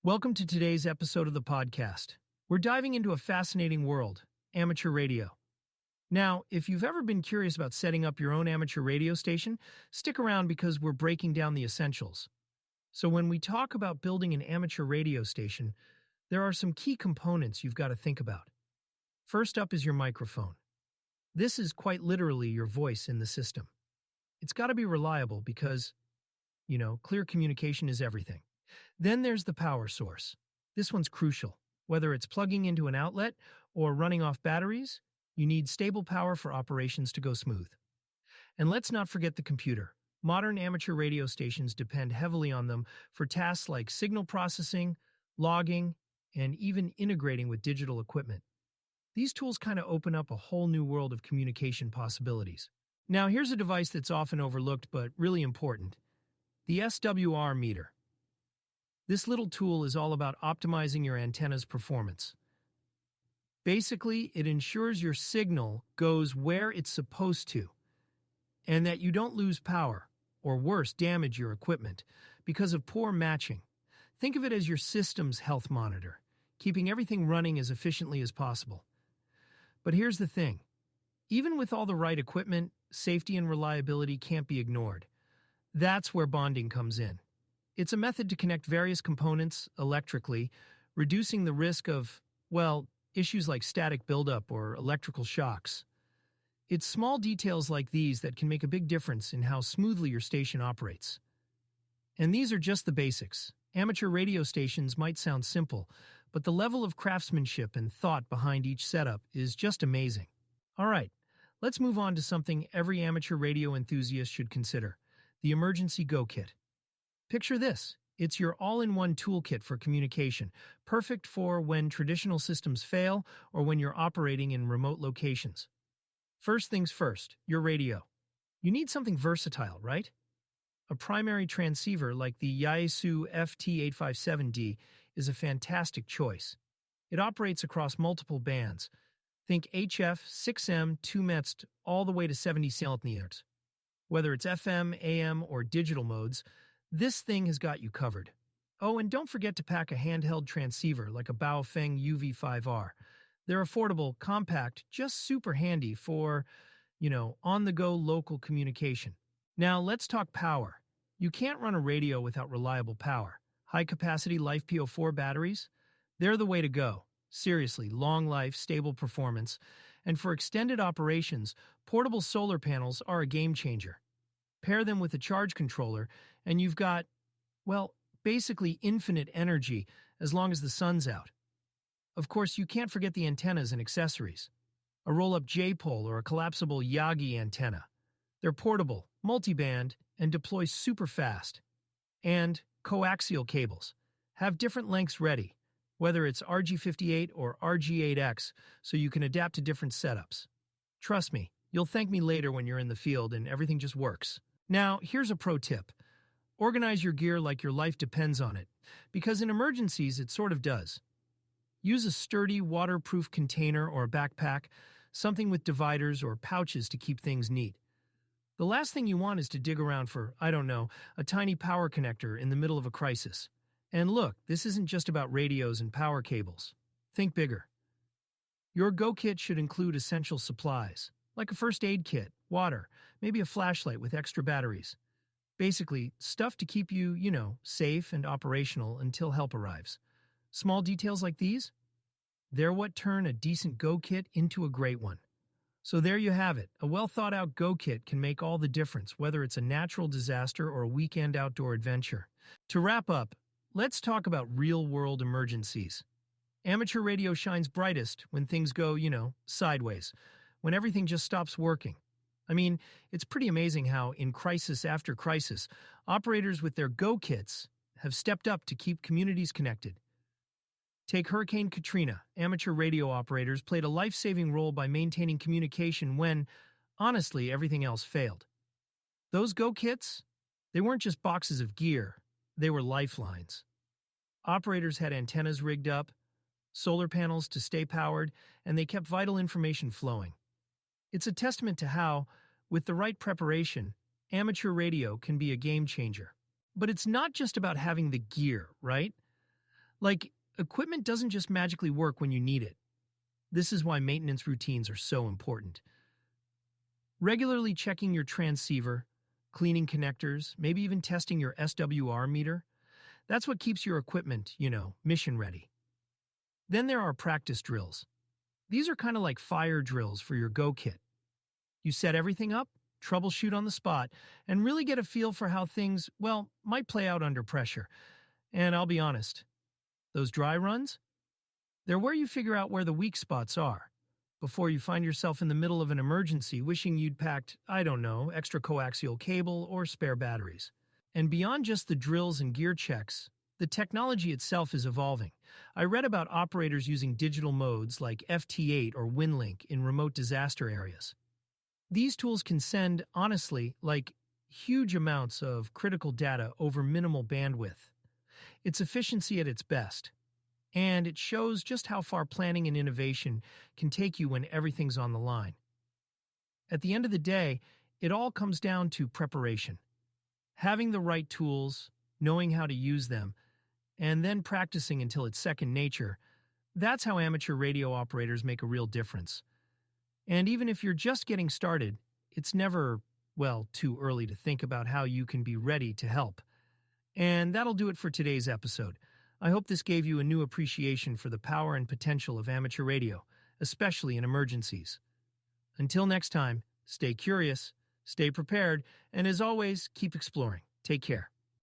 Welcome to today's episode of the podcast. We're diving into a fascinating world, amateur radio. Now, if you've ever been curious about setting up your own amateur radio station, stick around because we're breaking down the essentials. So when we talk about building an amateur radio station, there are some key components you've got to think about. First up is your microphone. This is quite literally your voice in the system. It's got to be reliable because, clear communication is everything. Then there's the power source. This one's crucial. Whether it's plugging into an outlet or running off batteries, you need stable power for operations to go smooth. And let's not forget the computer. Modern amateur radio stations depend heavily on them for tasks like signal processing, logging, and even integrating with digital equipment. These tools kind of open up a whole new world of communication possibilities. Now, here's a device that's often overlooked but really important: the SWR meter. This little tool is all about optimizing your antenna's performance. Basically, it ensures your signal goes where it's supposed to, and that you don't lose power, or worse, damage your equipment, because of poor matching. Think of it as your system's health monitor, keeping everything running as efficiently as possible. But here's the thing. Even with all the right equipment, safety and reliability can't be ignored. That's where bonding comes in. It's a method to connect various components electrically, reducing the risk of, issues like static buildup or electrical shocks. It's small details like these that can make a big difference in how smoothly your station operates. And these are just the basics. Amateur radio stations might sound simple, but the level of craftsmanship and thought behind each setup is just amazing. All right, let's move on to something every amateur radio enthusiast should consider: the emergency go kit. Picture this. It's your all-in-one toolkit for communication, perfect for when traditional systems fail or when you're operating in remote locations. First things first, your radio. You need something versatile, right? A primary transceiver like the Yaesu FT857D is a fantastic choice. It operates across multiple bands. Think HF, 6M, 2 Metz, all the way to 70 centimeters. Whether it's FM, AM, or digital modes, this thing has got you covered. Oh, and don't forget to pack a handheld transceiver like a Baofeng UV5R. They're affordable, compact, just super handy for, on-the-go local communication. Now, let's talk power. You can't run a radio without reliable power. High-capacity LiFePO4 batteries? They're the way to go. Seriously, long life, stable performance. And for extended operations, portable solar panels are a game changer. Pair them with a charge controller, and you've got, basically infinite energy as long as the sun's out. Of course, you can't forget the antennas and accessories. A roll-up J-pole or a collapsible Yagi antenna. They're portable, multi-band, and deploy super fast. And coaxial cables. Have different lengths ready, whether it's RG58 or RG8X, so you can adapt to different setups. Trust me, you'll thank me later when you're in the field and everything just works. Now, here's a pro tip. Organize your gear like your life depends on it, because in emergencies it sort of does. Use a sturdy, waterproof container or a backpack, something with dividers or pouches to keep things neat. The last thing you want is to dig around for, a tiny power connector in the middle of a crisis. And look, this isn't just about radios and power cables. Think bigger. Your Go Kit should include essential supplies, like a first aid kit, water, maybe a flashlight with extra batteries. Basically, stuff to keep you, safe and operational until help arrives. Small details like these? They're what turn a decent Go Kit into a great one. So there you have it. A well-thought-out Go Kit can make all the difference, whether it's a natural disaster or a weekend outdoor adventure. To wrap up, let's talk about real-world emergencies. Amateur radio shines brightest when things go, sideways, when everything just stops working. It's pretty amazing how, in crisis after crisis, operators with their Go Kits have stepped up to keep communities connected. Take Hurricane Katrina. Amateur radio operators played a life-saving role by maintaining communication when, honestly, everything else failed. Those Go Kits, they weren't just boxes of gear, they were lifelines. Operators had antennas rigged up, solar panels to stay powered, and they kept vital information flowing. It's a testament to how, with the right preparation, amateur radio can be a game changer. But it's not just about having the gear, right? Like, equipment doesn't just magically work when you need it. This is why maintenance routines are so important. Regularly checking your transceiver, cleaning connectors, maybe even testing your SWR meter, that's what keeps your equipment, mission ready. Then there are practice drills. These are kind of like fire drills for your Go kit. You set everything up, troubleshoot on the spot, and really get a feel for how things, might play out under pressure. And I'll be honest, those dry runs? They're where you figure out where the weak spots are, before you find yourself in the middle of an emergency wishing you'd packed, I don't know, extra coaxial cable or spare batteries. And beyond just the drills and gear checks, the technology itself is evolving. I read about operators using digital modes like FT8 or WinLink in remote disaster areas. These tools can send, honestly, huge amounts of critical data over minimal bandwidth. It's efficiency at its best. And it shows just how far planning and innovation can take you when everything's on the line. At the end of the day, it all comes down to preparation. Having the right tools, knowing how to use them, and then practicing until it's second nature, that's how amateur radio operators make a real difference. And even if you're just getting started, it's never, too early to think about how you can be ready to help. And that'll do it for today's episode. I hope this gave you a new appreciation for the power and potential of amateur radio, especially in emergencies. Until next time, stay curious, stay prepared, and as always, keep exploring. Take care.